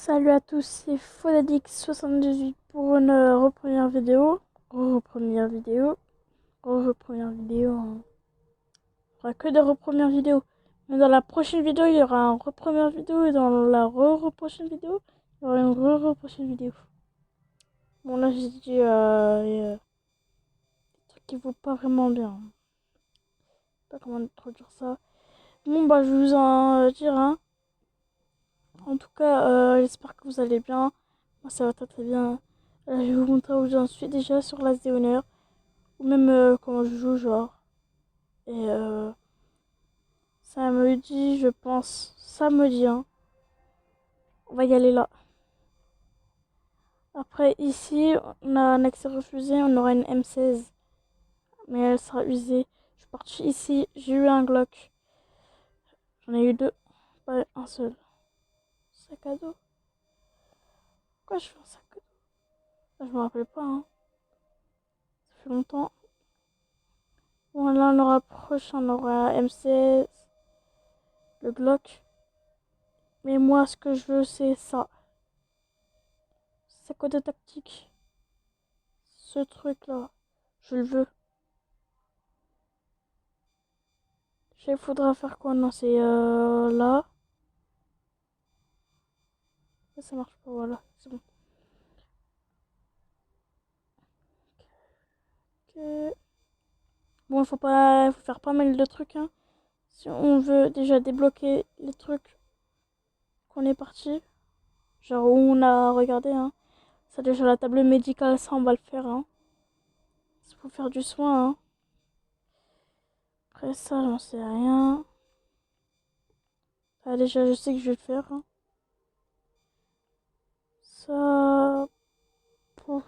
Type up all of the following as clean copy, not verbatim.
Salut à tous, c'est Fodadix78 pour une première vidéo. Première vidéo. Première vidéo. Il n'y aura que des premières vidéos. Mais dans la prochaine vidéo, il y aura une première vidéo. Et dans la prochaine vidéo, il y aura une prochaine vidéo. Bon, là, j'ai dit des trucs qui vont pas vraiment bien. Je sais pas comment introduire ça. Bon, bah, je vais vous en dire, hein. En tout cas, j'espère que vous allez bien. Moi, ça va très très bien. Je vais vous montrer où j'en suis déjà sur l'As des honneurs. Ou même comment je joue, genre. Et samedi, je pense. Samedi, hein. On va y aller là. Après, ici, on a un accès refusé. On aura une M16. Mais elle sera usée. Je suis partie ici. J'ai eu un Glock. J'en ai eu deux. Pas un seul. Sac à dos. Pourquoi je fais un sac à dos? Je me rappelle pas, hein. Ça fait longtemps. Bon, là, on aura proche. On aura M16. Le Glock. Mais moi, ce que je veux, c'est ça. C'est quoi de tactique? Ce truc-là. Je le veux. Il faudra faire quoi? Non, c'est là. Ça marche pas, voilà. C'est bon. Ok. Bon, faut faire pas mal de trucs, hein. Si on veut déjà débloquer les trucs qu'on est parti. Genre où on a regardé, hein. Ça, déjà, la table médicale, ça, on va le faire, hein. Il faut faire du soin, hein. Après ça, j'en sais rien. Ah, déjà, je sais que je vais le faire, hein. Ça... Bon,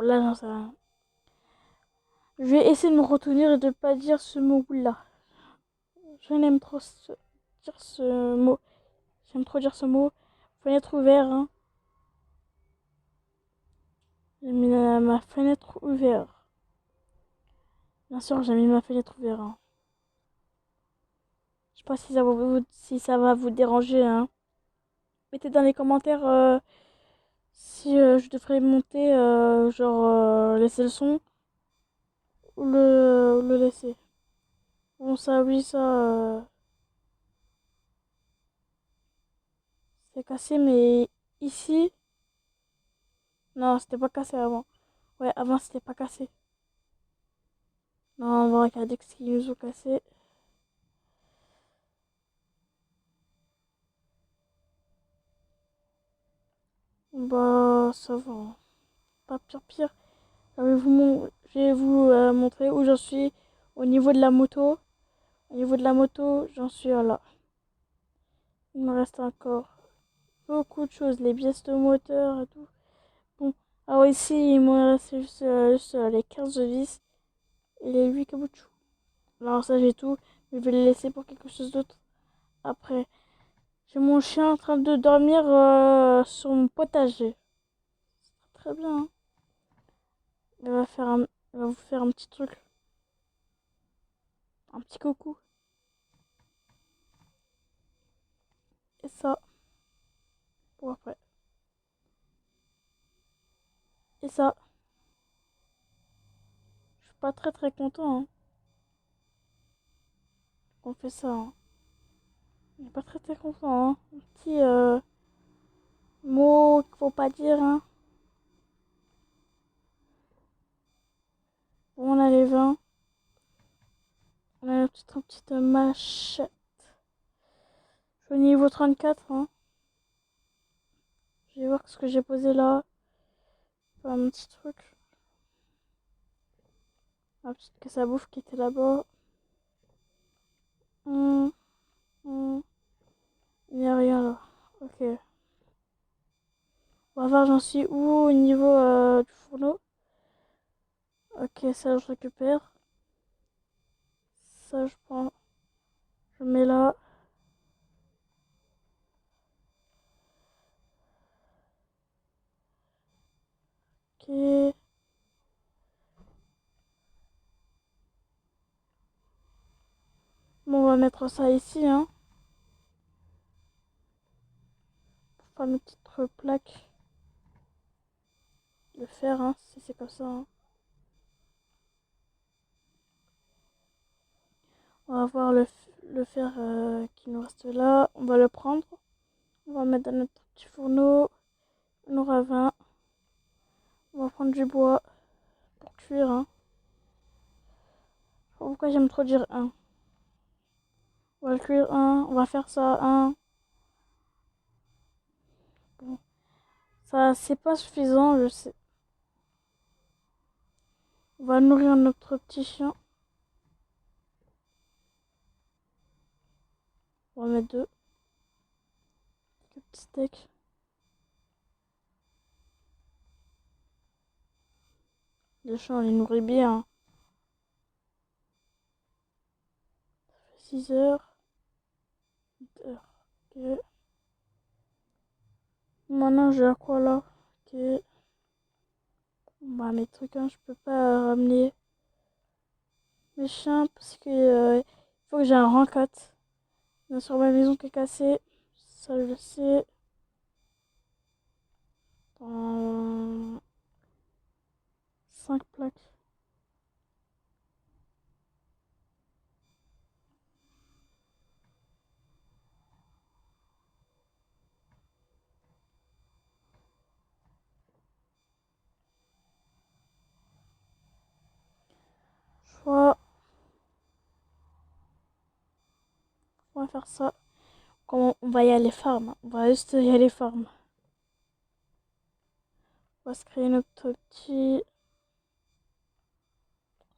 là, j'en sais rien. Je vais essayer de me retenir et de pas dire ce mot-là. Je n'aime trop dire ce mot. J'aime trop dire ce mot. Fenêtre ouverte, hein. J'ai mis ma fenêtre ouverte. Bien sûr, j'ai mis ma fenêtre ouverte, hein. Je sais pas si ça va vous déranger, hein. Mettez dans les commentaires si je devrais monter, genre laisser le son ou le laisser. Bon, ça, oui, ça, c'est cassé, mais ici, non, c'était pas cassé avant. Ouais, avant, c'était pas cassé. Non, on va regarder ce qu'ils nous ont cassé. Bah, ça va, hein. Pas pire, pire. Je vais vous montrer où j'en suis au niveau de la moto. Au niveau de la moto, j'en suis à là. Il me reste encore beaucoup de choses, les pièces de moteur et tout. Bon, alors ici, il me reste juste, les 15 vis et les 8 caoutchoucs. Alors ça, j'ai tout. Je vais les laisser pour quelque chose d'autre après. J'ai mon chien en train de dormir sur mon potager. Très bien, hein. Il va vous faire un petit truc. Un petit coucou. Et ça, pour après. Et ça, je suis pas très très content, hein, qu'on fait ça, hein. Je suis pas très très content, hein. Un petit mot qu'il faut pas dire, hein. Bon, on a les 20. On a une petite machette. Je suis au niveau 34, hein. Je vais voir ce que j'ai posé là. Un petit truc. Ma petite caisse à bouffe qui était là-bas. Hum, hum. Il n'y a rien là. Ok. On va voir j'en suis où au niveau du fourneau. Ok, ça je récupère. Ça je prends. Je mets là. Ok. Bon, on va mettre ça ici, hein. faire nos petites plaques. Le fer, hein, si c'est comme ça. Hein. On va voir le fer qui nous reste là. On va le prendre. On va mettre dans notre petit fourneau. On aura 20. On va prendre du bois pour cuire. Hein. Je sais pas pourquoi j'aime trop dire un. On va le cuire un. On va faire ça un. Bon. Ça, c'est pas suffisant, je sais. On va nourrir notre petit chien. On va mettre 2. Le petit steak. Le chien, on les nourrit bien. Hein. Ça fait 6 heures. 8 heures. Ok. Maintenant, j'ai à quoi là? Ok. Bah, mes trucs, hein, je peux pas ramener mes chiens parce que faut que j'ai un rancat. Bien sûr, ma maison qui est cassée. Ça, je le sais. Dans 5 plaques. Soit on va faire ça. Comment on va y aller farm. On va juste y aller farm. On va se créer notre petit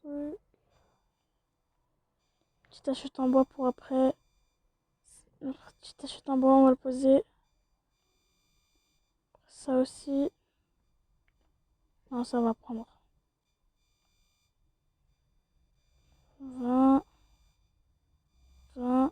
truc. Petite assiette en bois pour après. Notre petite assiette en bois, on va le poser. Ça aussi. Non, ça va prendre 20. 20.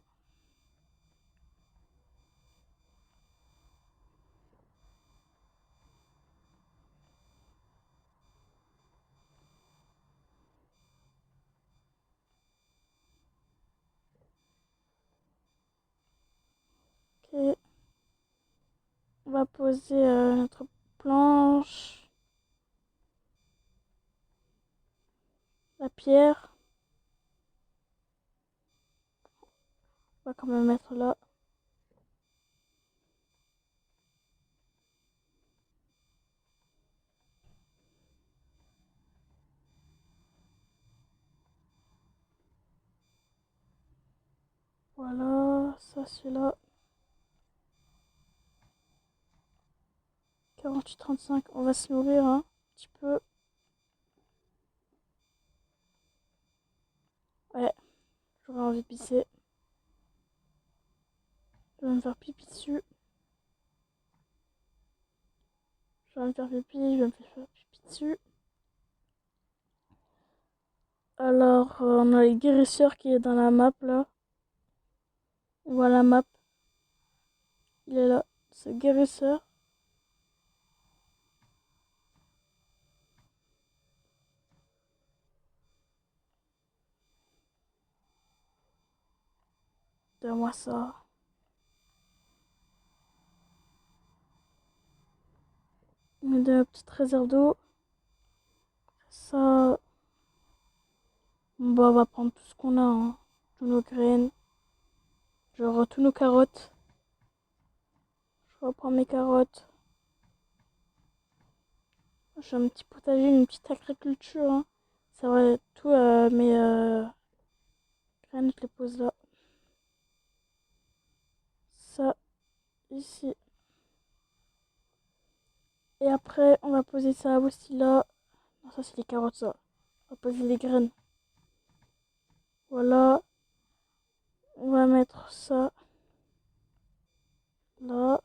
Ok. On va poser notre planche. La pierre. On va quand même mettre là. Voilà, ça c'est là. 48-35, on va se nourrir hein, un petit peu. Ouais, j'aurais envie de pisser. Je vais me faire pipi dessus. Je vais me faire pipi, je vais me faire pipi dessus. Alors, on a les guérisseurs qui est dans la map là. On voit la map. Il est là, ce guérisseur. Donne-moi ça. On met de la petite réserve d'eau. Ça. Bon, bah, on va prendre tout ce qu'on a. Hein. Tous nos graines. Genre, tous nos carottes. Je reprends mes carottes. J'ai un petit potager, une petite agriculture. Hein. Ça va, tout mes graines, je les pose là. Ça, ici. Et après, on va poser ça aussi là. Non, ça, c'est les carottes, ça. On va poser les graines. Voilà. On va mettre ça là.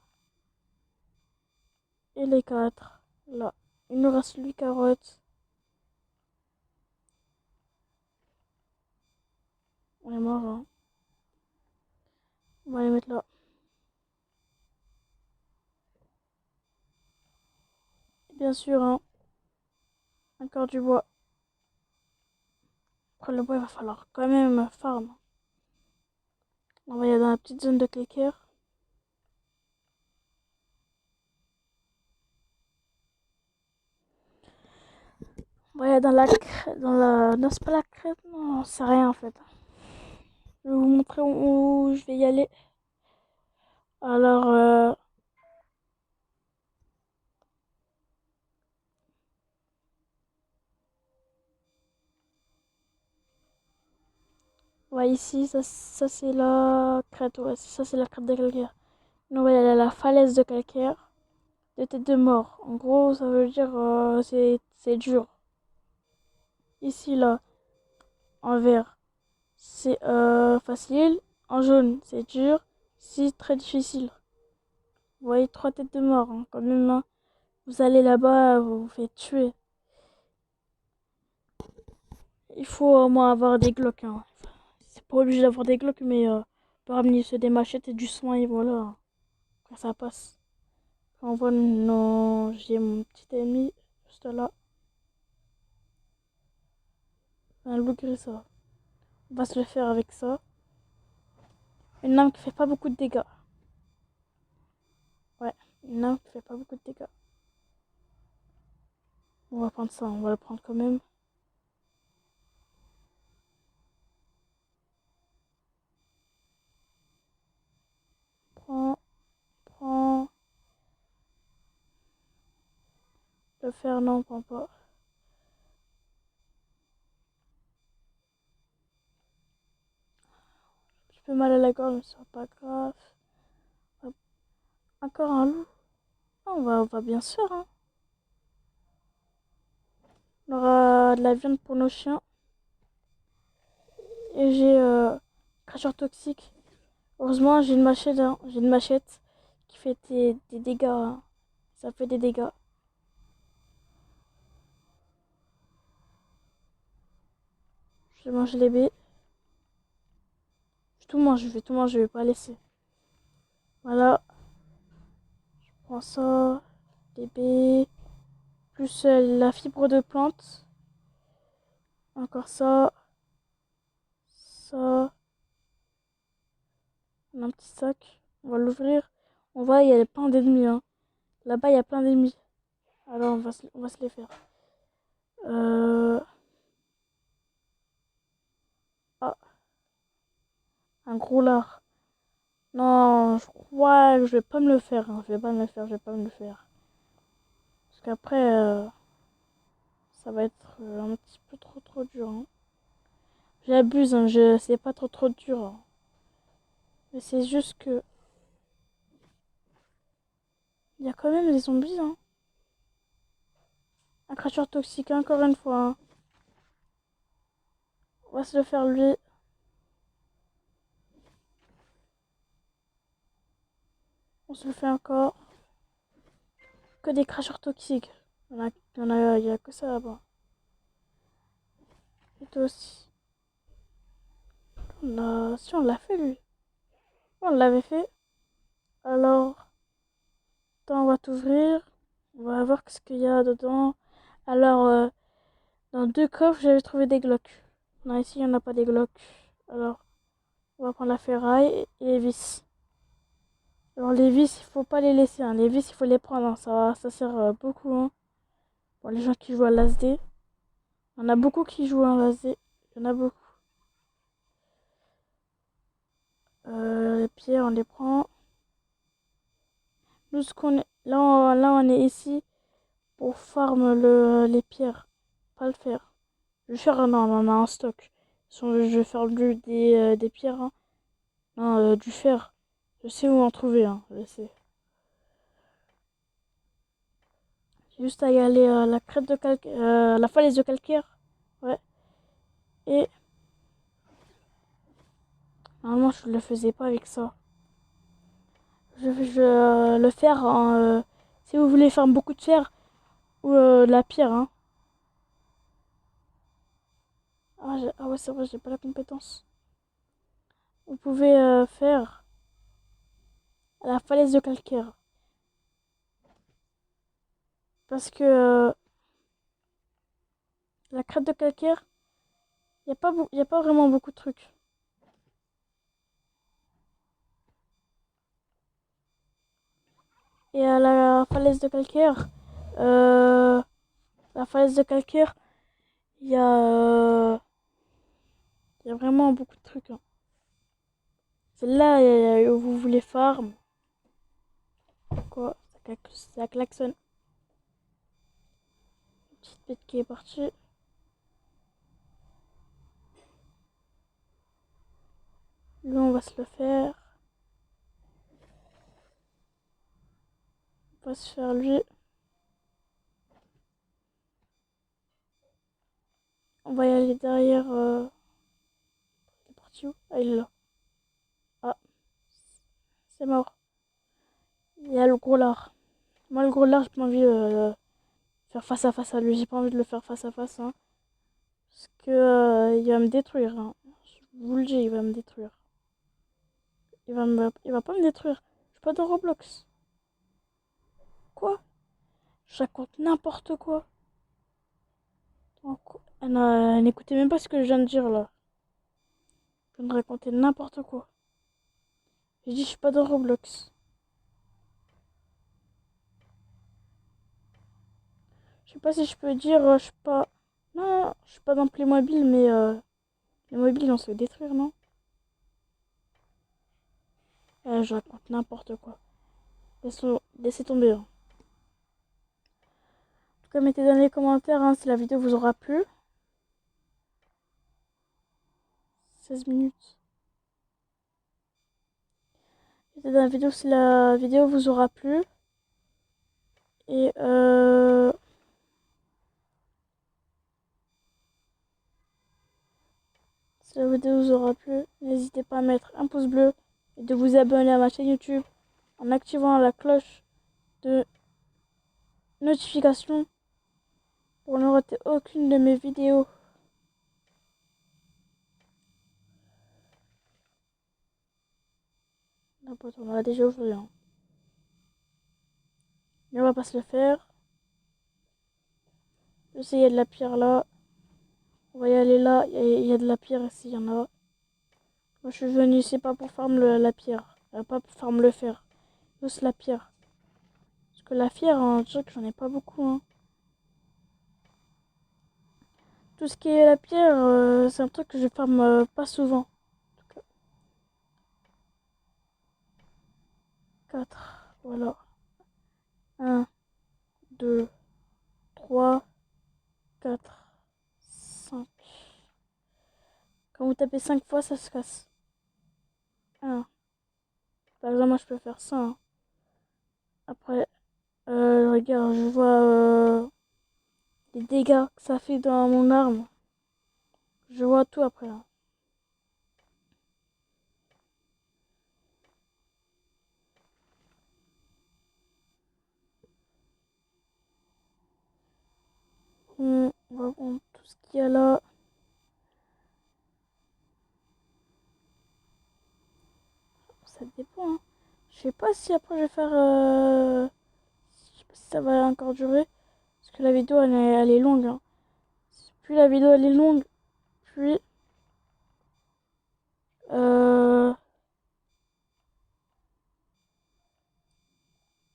Et les 4 là. Il nous reste 8 carottes. On est mort, hein. On va les mettre là. Et bien sûr, hein. Encore du bois. Après, le bois, il va falloir quand même farm. On va y aller dans la petite zone de clicker. Ouais, non, c'est pas la crête, non, c'est rien en fait. Je vais vous montrer où je vais y aller. Alors, ouais, ici, ça c'est la crête, ouais, ça c'est la crête de calcaire. Nous, on va y aller à la falaise de calcaire, de tête de mort. En gros, ça veut dire c'est dur. Ici, là, en vert, c'est facile. En jaune, c'est dur. Ici, très difficile. Vous voyez, trois têtes de mort, hein, quand même, hein. Vous allez là-bas, vous vous faites tuer. Il faut au moins avoir des glocks, hein. C'est pas obligé d'avoir des glocks, mais on peut ramener des machettes et du soin et voilà. Quand ça passe. On voit, non, j'ai mon petit ennemi juste là. Un loup gris, ça. On va se le faire avec ça. Une arme qui fait pas beaucoup de dégâts. Ouais, une arme qui fait pas beaucoup de dégâts. On va prendre ça, on va le prendre quand même. Prends, prends. Le fer, non, prends pas. J'ai un peu mal à la gorge, mais c'est pas grave. Hop. Encore un loup. Ah, on va bien sûr, hein. On aura de la viande pour nos chiens. Et j'ai cracheur toxique. Heureusement, j'ai une machette, hein. J'ai une machette qui fait des dégâts, hein. Ça fait des dégâts. Je vais manger les baies. Je vais tout manger, je vais pas laisser. Voilà, je prends ça, les baies, plus la fibre de plante. Encore ça, ça, un petit sac. On va l'ouvrir. On voit, il y a plein d'ennemis, hein. Là-bas, il y a plein d'ennemis. Alors, on va se les faire. Euh... Ah, un gros lard. Non, je crois que je vais pas me le faire, hein. Je vais pas me le faire, je vais pas me le faire. Parce qu'après, ça va être un petit peu trop dur, hein. J'abuse, hein, c'est pas trop dur, hein. Mais c'est juste que il y a quand même des zombies, hein. Un cracheur toxique, encore une fois, hein. On va se le faire lui. On se le fait encore. Que des cracheurs toxiques. Il y a que ça là-bas. Et toi aussi. Si on l'a fait lui. On l'avait fait. Alors, attends, on va t'ouvrir. On va voir ce qu'il y a dedans. Alors, dans deux coffres, j'avais trouvé des glocks. Non, ici, il n'y en a pas des glocks. Alors, on va prendre la ferraille et les vis. Alors, les vis, il faut pas les laisser, hein. Les vis, il faut les prendre, hein. Ça sert beaucoup, hein. Pour les gens qui jouent à l'ASD. Il y en a beaucoup qui jouent à l'ASD. Il y en a beaucoup. Les pierres, on les prend. Nous, ce qu'on est... là, on est ici pour farm les pierres. Pas le fer. Le fer, non, on en a en stock. Si je vais faire des pierres, hein. Non, du fer. Je sais où en trouver, hein. Je sais. J'ai juste à y aller à la crête de calcaire, la falaise de calcaire. Ouais. Et normalement, je le faisais pas avec ça. Le fer, si vous voulez faire beaucoup de fer ou de la pierre, hein. Ah ouais, c'est vrai, j'ai pas la compétence. Vous pouvez faire à la falaise de calcaire. Parce que la crête de calcaire, y a pas vraiment beaucoup de trucs. Et à euh, la falaise de calcaire, Il y a, il y a vraiment beaucoup de trucs. Hein. Celle-là, où vous voulez farm. Quoi? Ça klaxonne. Une petite bête qui est partie. Lui, on va se le faire. On va se faire lui. On va y aller derrière. Il est parti où? Ah, il est là. Ah, c'est mort. Il y a le gros lard. Moi, le gros lard, j'ai pas envie de faire face à face à lui. J'ai pas envie de le faire face à face. Hein, parce que il va me détruire. Hein. Je vous le dis, il va me détruire. Il va pas me détruire. Je suis pas dans Roblox. Quoi? Je raconte n'importe quoi. N'écoutez même pas ce que je viens de dire là. Je viens de raconter n'importe quoi. J'ai dit je suis pas dans Roblox. Je sais pas si je peux dire je suis pas. Non, je suis pas dans Playmobil, mais Playmobil on se fait détruire, non? Je raconte n'importe quoi. Laissez tomber. Hein. En tout cas, mettez dans les commentaires hein, si la vidéo vous aura plu. 16 minutes. Mettez dans la vidéo si la vidéo vous aura plu. Et si la vidéo vous aura plu, n'hésitez pas à mettre un pouce bleu et de vous abonner à ma chaîne YouTube en activant la cloche de notification pour ne rater aucune de mes vidéos. La pote, on l'a déjà ouvert. Hein. Mais on va pas se le faire. Je sais, il y a de la pierre là. On va y aller là. Il y a de la pierre ici, il y en a. Moi, je suis venu ici pas pour farm la pierre. Pas pour farm le fer. Juste la pierre. Parce que la pierre, hein, je dirais que j'en ai pas beaucoup. Hein. Tout ce qui est la pierre, c'est un truc que je farm pas souvent. En tout cas, 4. Voilà. 1, 2, 3, 4, 5. Quand vous tapez 5 fois, ça se casse. 1. Par exemple, moi, je peux faire ça. Hein. Après, regarde, je vois les dégâts que ça fait dans mon arme. Je vois tout après. Là. On va prendre tout ce qu'il y a là. Ça dépend. Hein. Je sais pas si après je vais faire... je sais pas si ça va encore durer. Parce que la vidéo elle est longue. Hein. Plus la vidéo elle est longue, puis...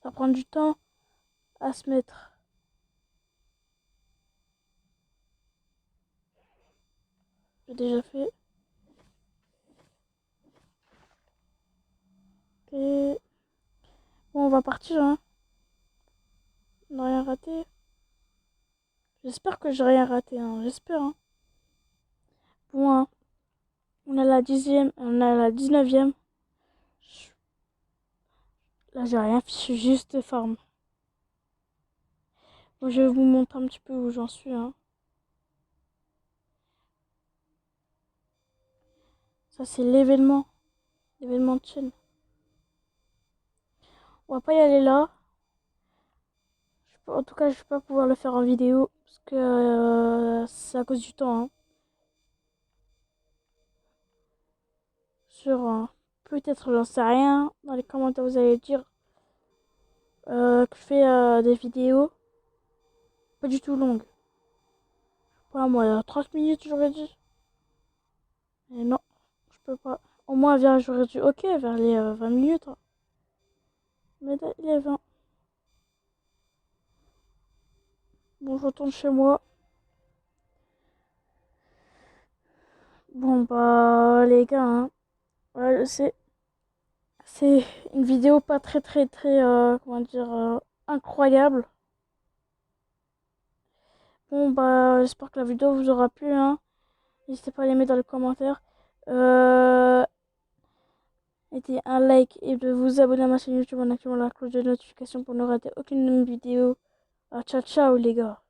ça prend du temps à se mettre. J'ai déjà fait. Ok. Bon, on va partir. Hein. On n'a rien raté. J'espère que j'ai rien raté. Hein. J'espère. Hein. Bon, hein. On a la 10e, on a la 19e. Là, j'ai rien fait, je suis juste farm. Bon, je vais vous montrer un petit peu où j'en suis. Hein. Ça, c'est l'événement. L'événement de chaîne. On va pas y aller là. En tout cas, je vais pas pouvoir le faire en vidéo. Parce que c'est à cause du temps. Hein. Sur peut-être, j'en sais rien. Dans les commentaires, vous allez dire que je fais des vidéos pas du tout longues. Pas moi, 30 minutes, j'aurais dit. Mais non, je peux pas. Au moins, j'aurais dit ok, vers les 20 minutes. Hein. Mais là, il est 20. Bon, je retourne chez moi. Bon bah les gars, hein, ouais, c'est une vidéo pas très comment dire incroyable. Bon bah j'espère que la vidéo vous aura plu, hein. N'hésitez pas à les mettre dans les commentaires. Euh, Mettez un like et de vous abonner à ma chaîne YouTube en activant la cloche de notification pour ne rater aucune de mes vidéos. Ah, ciao ciao les gars.